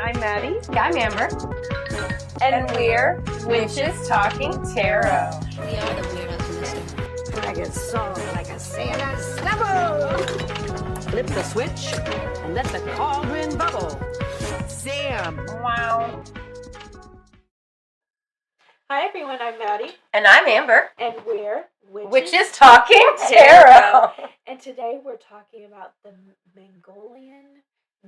I'm Maddie. I'm Amber. And we're Witches Talking Tarot. We are the weirdos in this one. I get soft like a sailor snubble. Flip the switch and let the cauldron bubble. Sam. Wow. Hi everyone, I'm Maddie. And I'm Amber. And we're Witches Talking Tarot. And today we're talking about the Mongolian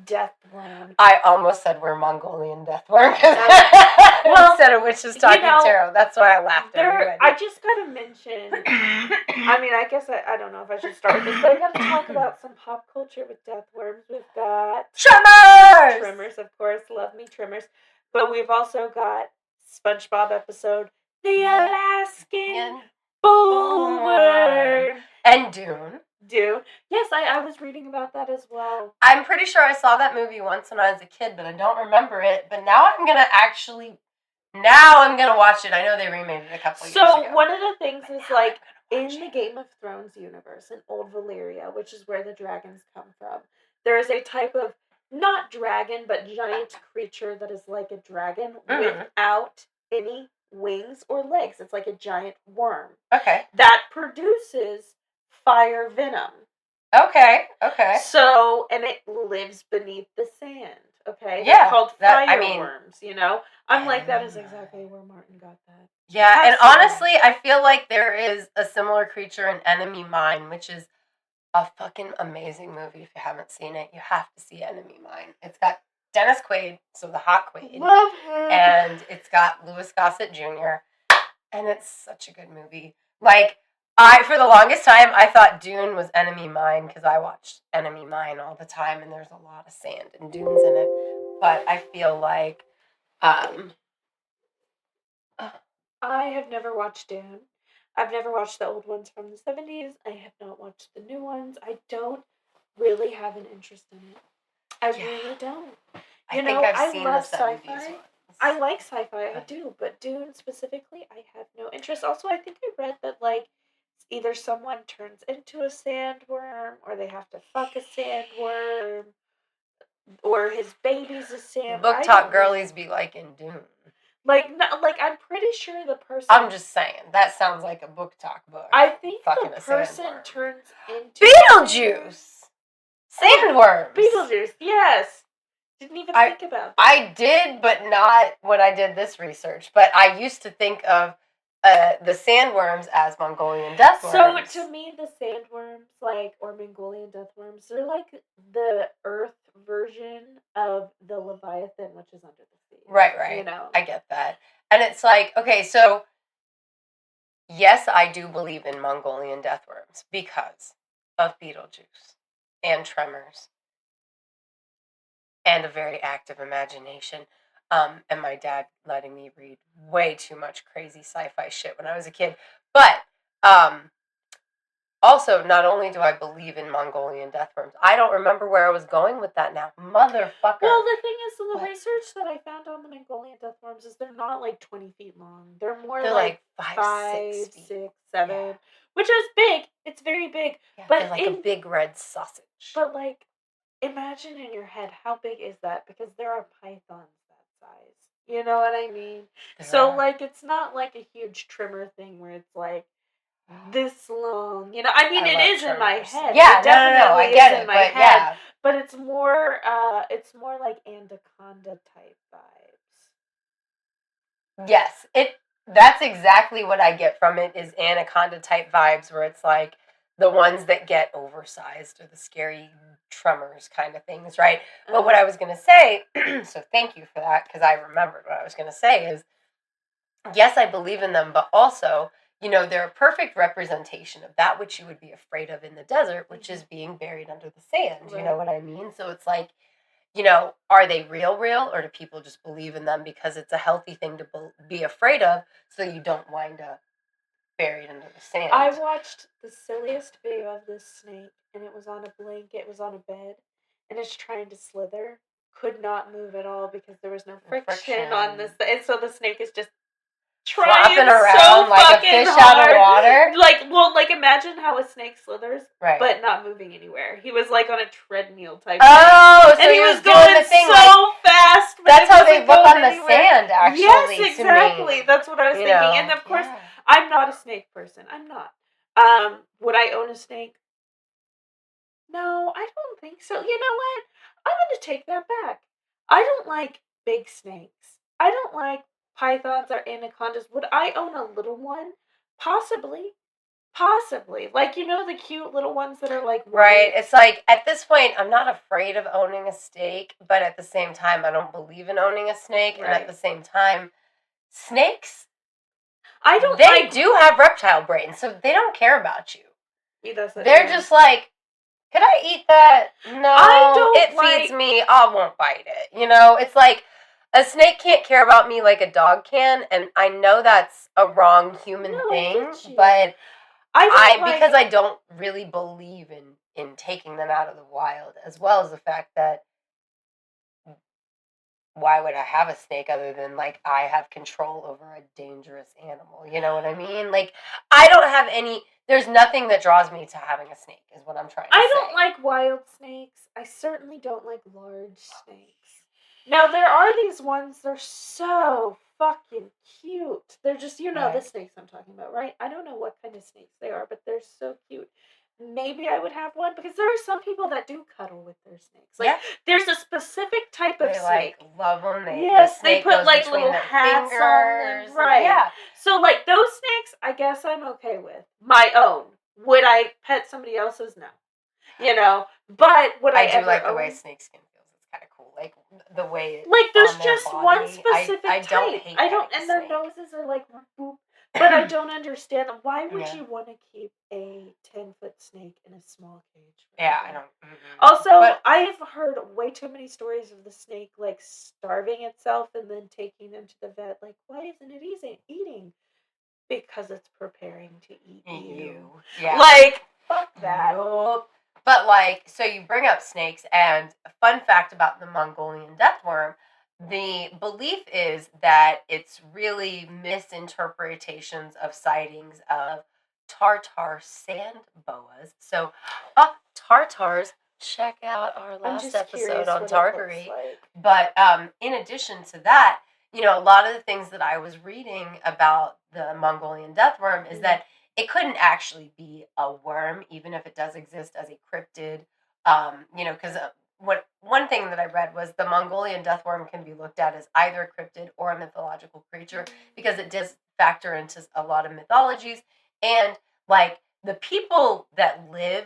Death Worm. I almost said we're Mongolian Death Worm. Well, instead of Witches Talking Tarot. That's why I laughed at everybody. I just gotta mention, I mean, I guess I don't know if I should start with this, but I gotta talk about some pop culture with death worms. We've got Tremors! Tremors, of course. Love me, Tremors. But we've also got SpongeBob episode, The Alaskan Bullworm. And Dune. Yes, I was reading about that as well. I'm pretty sure I saw that movie once when I was a kid, but I don't remember it. But now I'm going to watch it. I know they remade it a couple years ago. So one of the things is like in the Game of Thrones universe, in Old Valyria, which is where the dragons come from, there is a type of, not dragon, but giant creature that is like a dragon without any wings or legs. It's like a giant worm. Okay. That produces fire venom. Okay. So, and it lives beneath the sand. Okay? Yeah. They're called fireworms, you know? I'm like, that is exactly where Martin got that. Yeah, and honestly, I feel like there is a similar creature in Enemy Mine, which is a fucking amazing movie. If you haven't seen it, you have to see Enemy Mine. It's got Dennis Quaid, so the hot Quaid. Love him. And it's got Louis Gossett Jr. And it's such a good movie. Like, for the longest time, I thought Dune was Enemy Mine because I watched Enemy Mine all the time, and there's a lot of sand and dunes in it. But I feel like, I have never watched Dune. I've never watched the old ones from the 70s. I have not watched the new ones. I don't really have an interest in it. I really don't. I think I've seen love the 70s sci-fi. ones. I like sci-fi, I do, but Dune specifically, I have no interest. Also, I think I read that, like, either someone turns into a sandworm, or they have to fuck a sandworm, or his baby's a sandworm. Book talk girlies be like in Dune. Like, I'm pretty sure the person... I'm just saying, that sounds like a book talk book. I think Fucking the a person sandworm. turns into... Beetlejuice! Sandworms! Beetlejuice, yes! Didn't even think about that. I did, but not when I did this research. But I used to think of the sandworms as Mongolian death worms. So, to me, the sandworms, like, or Mongolian death worms, they're like the Earth version of the Leviathan, which is under the sea. Right. You know? I get that. And it's like, okay, so, yes, I do believe in Mongolian death worms because of Beetlejuice and Tremors and a very active imagination. And my dad letting me read way too much crazy sci-fi shit when I was a kid. But also, not only do I believe in Mongolian death worms, I don't remember where I was going with that now. Motherfucker. Well, the thing is, the research that I found on the Mongolian death worms is they're not like 20 feet long. They're more like 5, 6, 7, yeah. Which is big. It's very big. Yeah, but they're like a big red sausage. But, like, imagine in your head, how big is that? Because there are pythons that size. You know what I mean? So, like, it's not like a huge trimmer thing where it's like this long. You know, I mean, it is in my head. Yeah, it definitely I get is it, in my but head. yeah. But it's more like anaconda type vibes. Yes, that's exactly what I get from it is anaconda type vibes where it's like the ones that get oversized or the scary tremors kind of things, right? But what I was going to say, so thank you for that because I remembered what I was going to say is, yes, I believe in them, but also, you know, they're a perfect representation of that which you would be afraid of in the desert, which is being buried under the sand. You know what I mean? So it's like, you know, are they real, or do people just believe in them because it's a healthy thing to be afraid of so you don't wind up buried under the sand? I watched the silliest video of this snake, and it was on a blanket, it was on a bed, and it's trying to slither. Could not move at all because there was no friction on this. And so the snake is just flopping trying around so like a fucking fish hard. out of water. Like imagine how a snake slithers, Right. but not moving anywhere. He was like on a treadmill type Oh, thing. so And he was going doing the thing so fast. But that's it how they wasn't look going on the anywhere. sand, actually. Yes, exactly. To me. That's what I was You thinking. know, And of course, yeah. I'm not a snake person. I'm not. Would I own a snake? No, I don't think so. You know what? I'm going to take that back. I don't like big snakes. I don't like pythons or anacondas. Would I own a little one? Possibly. Possibly. Like, you know, the cute little ones that are like Right. white? It's like, at this point, I'm not afraid of owning a snake, but at the same time, I don't believe in owning a snake. And at Right. the same time, snakes, I don't they like. do have reptile brains, so they don't care about you. They're Yeah. just like, could I eat that? No, I don't it like- feeds me. I won't bite it. You know, it's like a snake can't care about me like a dog can, and I know that's a wrong human No, I thing, get you. but I don't like. because I don't really believe in taking them out of the wild, as well as the fact that why would I have a snake other than like I have control over a dangerous animal? You know what I mean? Like I don't have any. There's nothing that draws me to having a snake. Is what I'm trying to say. I don't like wild snakes. I certainly don't like large snakes. Now, there are these ones, they're so fucking cute. They're just, you know, the Right. snakes I'm talking about, right? I don't know what kind of snakes they are, but they're so cute. Maybe I would have one because there are some people that do cuddle with their snakes. Like, Yeah. there's a specific type of They snake. like love them. Yes, the they snake put, goes like, between little their hats on them, fingers. right. Yeah. So, like, those snakes, I guess I'm okay with. My own. Would I pet somebody else's? No. You know, but would I I do ever like the own? way snakeskin feels. It's kind of cool. Like the way Like there's on their just one body. specific I don't type. hate I don't, petting and their snake. noses are like boop. But I don't understand why would Yeah. you want to keep a 10-foot snake in a small cage? Yeah, I don't. Also, But- I've heard way too many stories of the snake like starving itself and then taking them to the vet. Like, why isn't it eating? Because it's preparing to eat you. Yeah. Like, fuck that. Yup. But like, so you bring up snakes, and a fun fact about the Mongolian death worm, the belief is that it's really misinterpretations of sightings of Tartar sand boas. So, Tartars, check out our I'm last just episode curious on what Tartary. it looks like. But in addition to that, you know, a lot of the things that I was reading about the Mongolian death worm is that it couldn't actually be a worm, even if it does exist as a cryptid. You know, because one thing that I read was the Mongolian death worm can be looked at as either a cryptid or a mythological creature because it does factor into a lot of mythologies. And like the people that live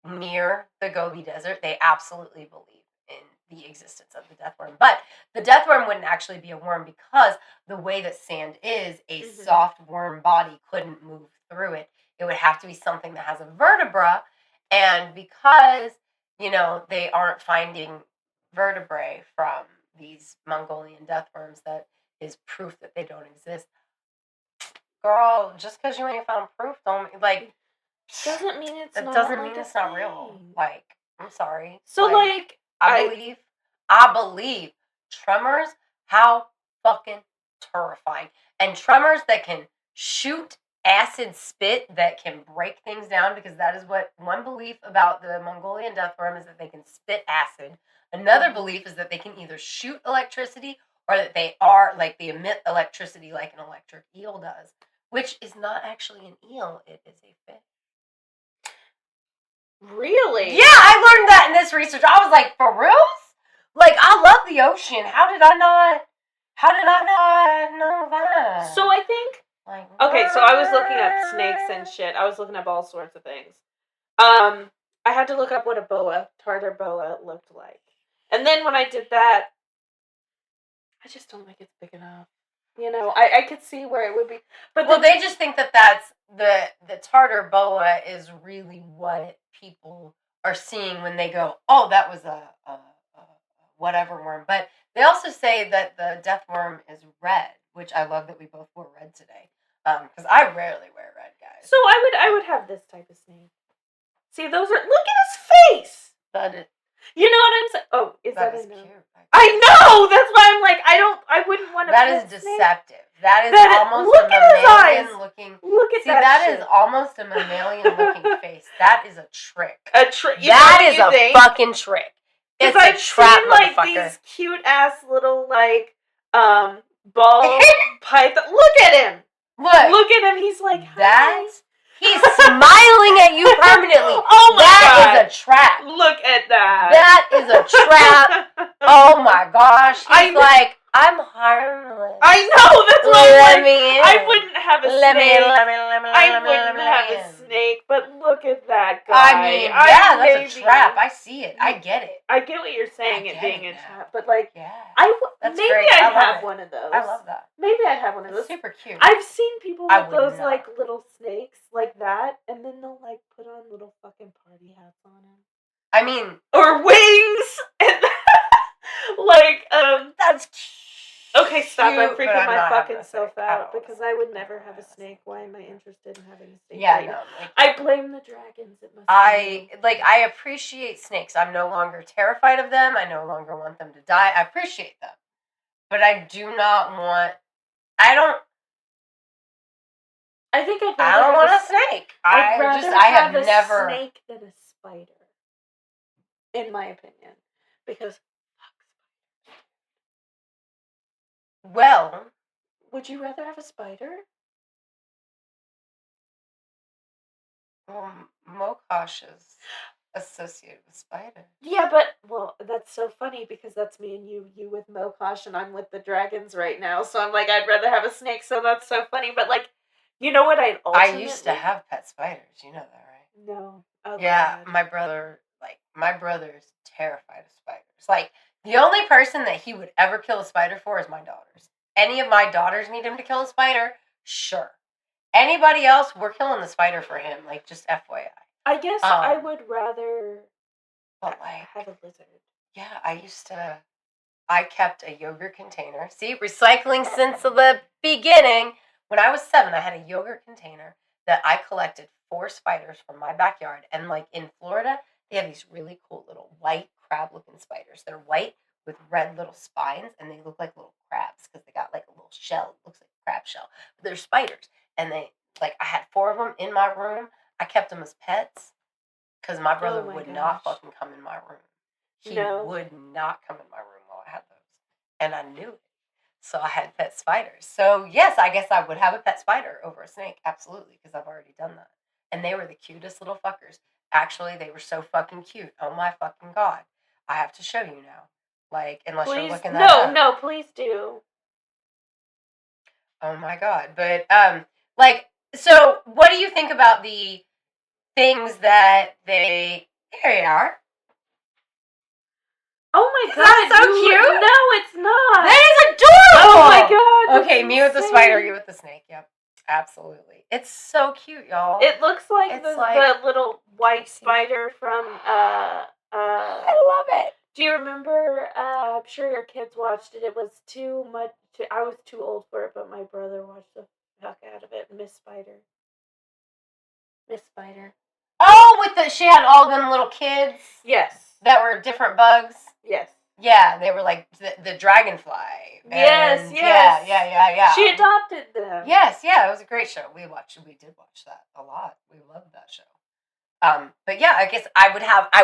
near the Gobi Desert, they absolutely believe in the existence of the death worm. But the death worm wouldn't actually be a worm because the way that sand is, a soft worm body couldn't move through it. It would have to be something that has a vertebra. And because, you know, they aren't finding vertebrae from these Mongolian death worms, that is proof that they don't exist. Girl, just because you ain't found proof don't like Doesn't mean it's that not. doesn't like mean a it's not real. thing. Like, I'm sorry. So like I believe tremors, how fucking terrifying. And tremors that can shoot acid spit that can break things down, because that is what one belief about the Mongolian death worm is, that they can spit acid. Another belief is that they can either shoot electricity or that they emit electricity like an electric eel does, which is not actually an eel, it is a fish. Really? Yeah, I learned that in this research. I was like, for reals? Like, I love the ocean. How did I not know that? So I think Like, okay, so I was looking up snakes and shit. I was looking up all sorts of things. I had to look up what a tartar boa looked like. And then when I did that, I just don't think it's big enough. You know, I could see where it would be. But well, they just think that that's the tartar boa is really what people are seeing when they go, oh, that was a whatever worm. But they also say that the death worm is red, which I love that we both wore red today. Because I rarely wear red, guys. So I would have this type of snake. See, those are, look at his face. You know what I'm saying? Oh, is that, That is a no? cute. I know! That's why I'm like, I wouldn't want to That is pet snake. deceptive. That is That is- almost look a at his mammalian eyes. looking. Look at See, that that shit. is almost a mammalian looking face. That is a trick. A trick. That is a fucking trick. It's I've a trap, seen, like, motherfucker. these cute ass little, like, ball python. Look at him. Look at him. He's like, hi. He's smiling at you permanently. Oh my god. That is a trap. Look at that. That is a trap. Oh my gosh. I He's know. like, I'm harmless. I know. That's why Let I'm like, me in. I wouldn't have a Let me snake. in, let me in, let me in, I let me in, wouldn't let me have in. a snake, but look at that guy. I mean, yeah, that's a trap. I see it. I get it. I get what you're saying, I it get being it a now. trap, but like, Yeah. That's maybe great. I'd I love have it. one of those. I love that. Maybe I'd have one of It's those. super cute. I've seen people I with would those not. like little snakes like that, and then they'll like put on little fucking party hats on them. I mean, Or wings! And like, that's cute. okay, stop, I'm but freaking I'm my not having fucking a self snake. out, don't because wanna I would snake. never don't have a wanna snake. Why am I interested in having a snake? Yeah, right no. now? Like, I blame the dragons, it must I be. I appreciate snakes. I'm no longer terrified of them. I no longer want them to die. I appreciate them. But I do not want I think I'd rather I don't have want a snake. I'd rather I have have a never snake than a spider, in my opinion, because well, would you rather have a spider? Mokosh is associated with spiders. Yeah, but well, that's so funny because that's me and you with Mokosh and I'm with the dragons right now. So I'm like, I'd rather have a snake. So that's so funny. But like, you know what? I'd I ultimately used to have pet spiders. You know that, right? no. Oh, Yeah, God. my brother's terrified of spiders. Like, the only person that he would ever kill a spider for is my daughters. Any of my daughters need him to kill a spider? Sure. Anybody else, we're killing the spider for him. Like, just FYI. I guess I would rather But like, have a lizard. yeah, I kept a yogurt container. See, recycling since the beginning. When I was 7, I had a yogurt container that I collected 4 spiders from my backyard. And like in Florida, they have these really cool little white crab-looking spiders. They're white with red little spines, and they look like little crabs because they got like a little shell. It looks like a crab shell. But they're spiders. And I had 4 of them in my room. I kept them as pets because my brother Oh my would not gosh. fucking come in my room. He No. would not come in my room while I had those. And I knew it. So I had pet spiders. So yes, I guess I would have a pet spider over a snake. Absolutely, because I've already done that. And they were the cutest little fuckers. Actually, they were so fucking cute. Oh my fucking God. I have to show you now. Like, unless you're Please, looking that up. no, please do. Oh my God. But, like, so what do you think about the things that they... Here you are. Oh my Isn't God, that so cute? No, it's not. That is adorable! Oh my God. Okay, that's me with the insane. spider, you with the snake. Yep, absolutely. It's so cute, y'all. It looks like It's the like- little white spider from I love it. do you remember I'm sure your kids watched it. It was too much I was too old for it, but my brother watched the fuck out of it. Miss Spider. Oh, she had all them little kids Yes. that were different bugs. Yes. Yeah, they were like the dragonfly. Yes, And yes. Yeah. She adopted them. Yes, yeah, it was a great show. We did watch that a lot. We loved that show. But yeah, I guess I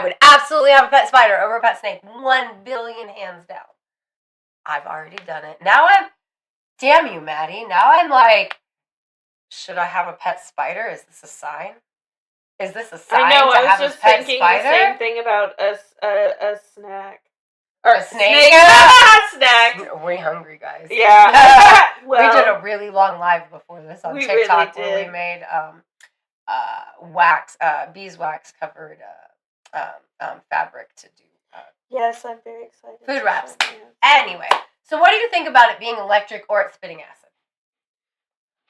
would absolutely have a pet spider over a pet snake. 1 billion hands down. I've already done it. Damn you, Maddie. Now I'm like, should I have a pet spider? Is this a sign? Is this a sign I know, to I was have just a pet thinking spider? the same thing about a snack. Or A snake? Snack. We're hungry, guys. Yeah. We did a really long live before this on we TikTok really where we did. made beeswax covered fabric to do Yes, I'm very excited. food to wraps. show you. Anyway, so what do you think about it being electric or it's spitting acid?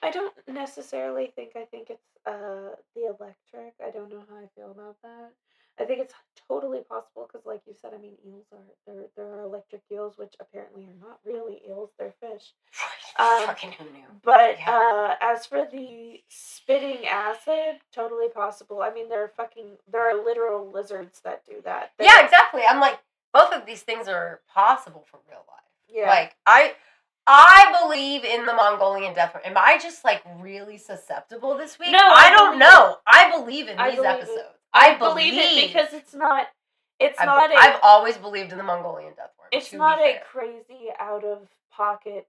I don't necessarily think. I think it's the electric. I don't know how I feel about that. I think it's totally possible because, like you said, I mean, eels are there are electric eels, which apparently are not really eels; they're fish. Fucking who knew? But Yeah. as for the spitting acid, totally possible. I mean, there are literal lizards that do that. Yeah, exactly. I'm like, both of these things are possible for real life. Yeah. Like, I believe in the Mongolian Death Worm. Am I just, like, really susceptible this week? No, I don't know. I believe in I these believe episodes. it. I believe it because it's not. I've always believed in the Mongolian Death Worm. It's not a crazy out of pocket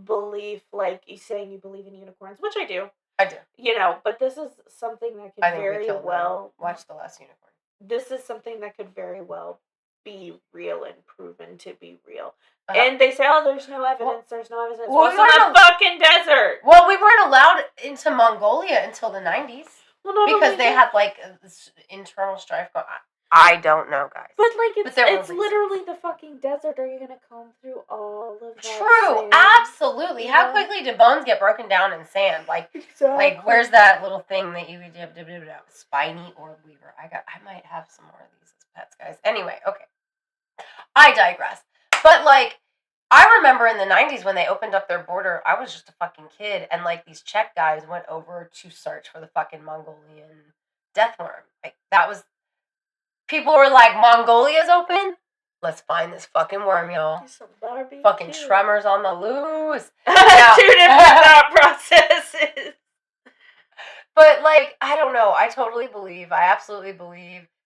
belief like you saying you believe in unicorns, which I do. I do. You know, but this is something that could very well watch The Last Unicorn. This is something that could very well be real and proven to be real. And they say, "Oh, there's no evidence. There's no evidence." Well, it's in the fucking desert. Well, we weren't allowed into Mongolia until the 90s. Well, because they had like this internal strife going on. I don't know, guys. But like, it's literally the fucking desert. Are you gonna comb through all of that? True, sand? Absolutely. Yeah. How quickly do bones get broken down in sand? Like, like where's that little thing that you do? Spiny orb weaver. I might have some more of these as pets, guys. Anyway, okay. I digress. But like, I remember in the 90s when they opened up their border, I was just a fucking kid, and like these Czech guys went over to search for the fucking Mongolian death worm. Like, that was. People were like, Mongolia's open? Let's find this fucking worm, y'all. Fucking tremors on the loose. Two different thought processes. But, like, I don't know. I absolutely believe,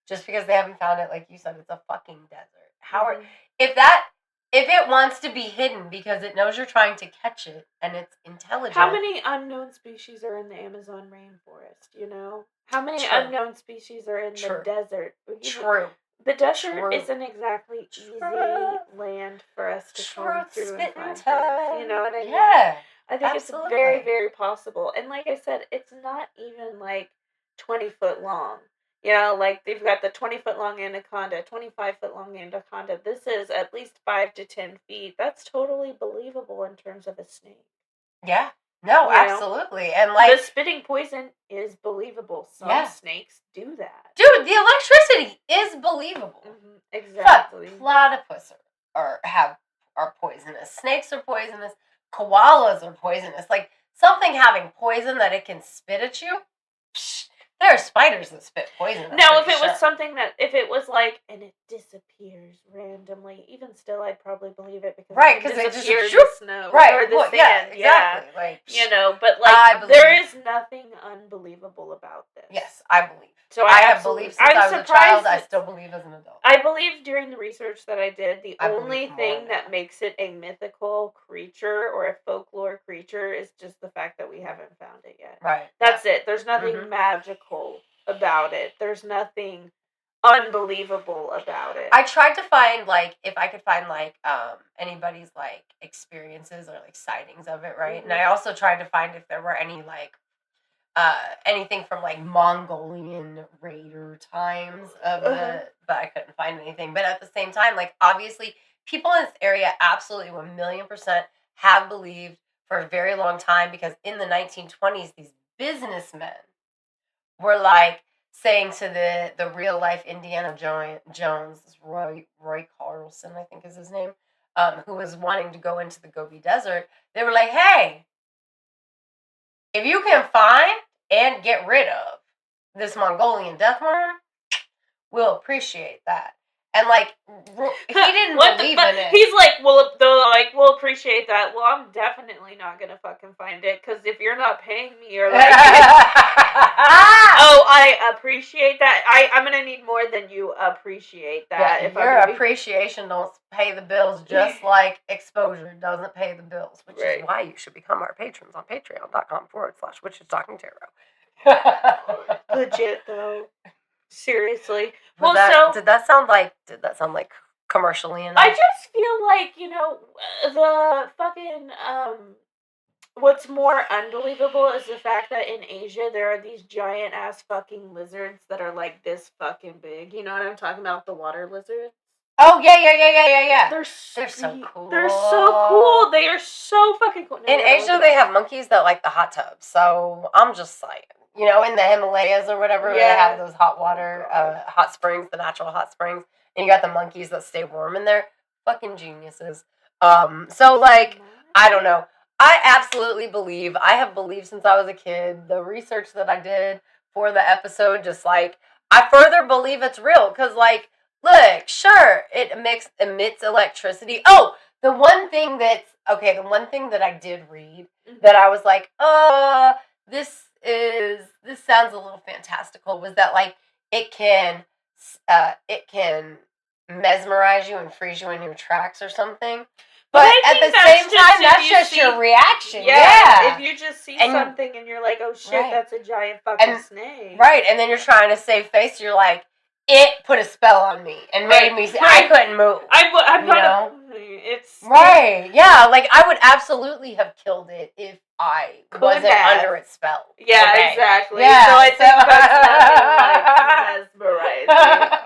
just because they haven't found it, like you said, it's a fucking desert. If it wants to be hidden because it knows you're trying to catch it and it's intelligent. How many unknown species are in the Amazon rainforest, you know? How many unknown species are in the desert? True. The desert isn't exactly easy land for us to come through and find things. You know what I mean? Yeah. I think it's very, very possible. And like I said, it's not even like 20 foot long. You know, like they've got the 20-foot long anaconda, 25-foot long anaconda. This is at least 5 to 10 feet. That's totally believable in terms of a snake. Yeah. No, absolutely. And like, the spitting poison is believable. Some snakes do that. Dude, the electricity is believable. Mm-hmm, exactly. Platypus are poisonous. Snakes are poisonous. Koalas are poisonous. Like, something having poison that it can spit at you. Psh, there are spiders that spit poison. Now, if it was something if it was like, and it disappears randomly, even still, I'd probably believe it because it disappears in the snow or the sand. Yeah, exactly. Like, you know, but like, there is nothing unbelievable about this. Yes, I believe. So I have believed since I was a child. I still believe as an adult. I believe during the research that I did, the only thing that makes it a mythical creature or a folklore creature is just the fact that we haven't found it yet. Right. That's it. There's nothing magical about it. There's nothing unbelievable about it. I tried to find, like, if I could find, like, anybody's, like, experiences or, like, sightings of it, right? Mm-hmm. And I also tried to find if there were any, like, anything from like Mongolian raider times of but I couldn't find anything. But at the same time, like, obviously people in this area absolutely 1,000,000% have believed for a very long time, because in the 1920s, these businessmen were like saying to the real life Indiana Jones, Roy Carlson, I think is his name, who was wanting to go into the Gobi Desert. They were like, hey, if you can find and get rid of this Mongolian death worm, we'll appreciate that. And like, he didn't believe in it. He's like, well, they're like, we'll appreciate that. Well, I'm definitely not gonna fucking find it, because if you're not paying me, you're like, oh, I appreciate that. I'm gonna need more than you appreciate that. Yeah, if your appreciation don't pay the bills, just like exposure doesn't pay the bills, which is why you should become our patrons on patreon.com/witchestalkingtarot. Legit though. Seriously. Did that sound like commercially enough? I just feel like, you know, the fucking what's more unbelievable is the fact that in Asia there are these giant ass fucking lizards that are like this fucking big. You know what I'm talking about? The water lizards. Oh yeah. They're so cool. They're so cool. They are so fucking cool. In Asia they have monkeys that like the hot tub. So I'm just saying. you know, in the Himalayas or whatever, where they Yeah. have those hot water, hot springs, the natural hot springs, and you got the monkeys that stay warm in there. Fucking geniuses. So like, I don't know. I absolutely believe, I have believed since I was a kid, the research that I did for the episode, just like, I further believe it's real, because like, look, sure, it emits electricity. Oh, the one thing that I did read that I was like, this sounds a little fantastical, was that like it can mesmerize you and freeze you in your tracks or something. But I at think the that's same just time, if that's you just see- your reaction. Yeah, Yeah. if you just see And- something and you're like, oh shit, Right. that's a giant fucking And- snake. Right, and then you're trying to save face, you're like, it put a spell on me and made me, I couldn't move. I'm you not know? it's Right, yeah, like I would absolutely have killed it if I wasn't have. under its spell. Yeah, Okay. exactly. Yeah, So I think that's nothing like mesmerizing.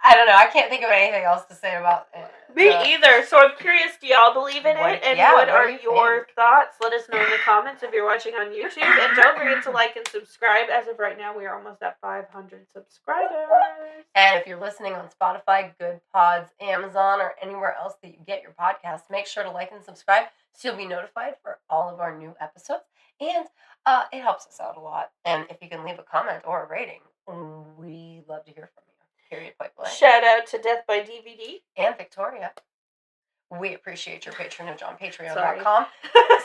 I don't know, I can't think of anything else to say about it. Me either. So I'm curious, do y'all believe in What- it? And yeah, what what are do you your think? thoughts? Let us know in the comments if you're watching on YouTube. And don't forget to like and subscribe. As of right now, we are almost at 500 subscribers. And if you're listening on Spotify, Good Pods, Amazon, or anywhere else that you get your podcasts, make sure to like and subscribe so you'll be notified for all of our new episodes. And it helps us out a lot. And if you can leave a comment or a rating, we love to hear from you. Period, point blank. Shout out to Death by DVD. And Victoria. We appreciate your patronage on Sorry. patreon.com.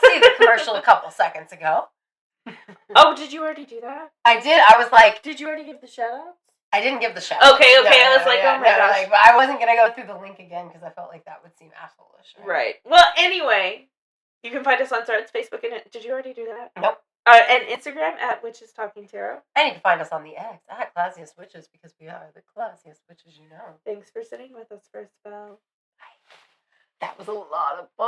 See the commercial a couple seconds ago. Oh, did you already do that? I did. I was like, Did you already give the shout outs? I didn't give the shout. Okay, I was like, oh my gosh. Like, but I wasn't going to go through the link again because I felt like that would seem asshole-ish. Right. Well, anyway, you can find us on Threads, Facebook, and did you already do that? Nope. And Instagram at Witches Talking Tarot. And you can find us on the X at Classiest Witches because we are the classiest witches you know. Thanks for sitting with us for a spell. That was a lot of fun.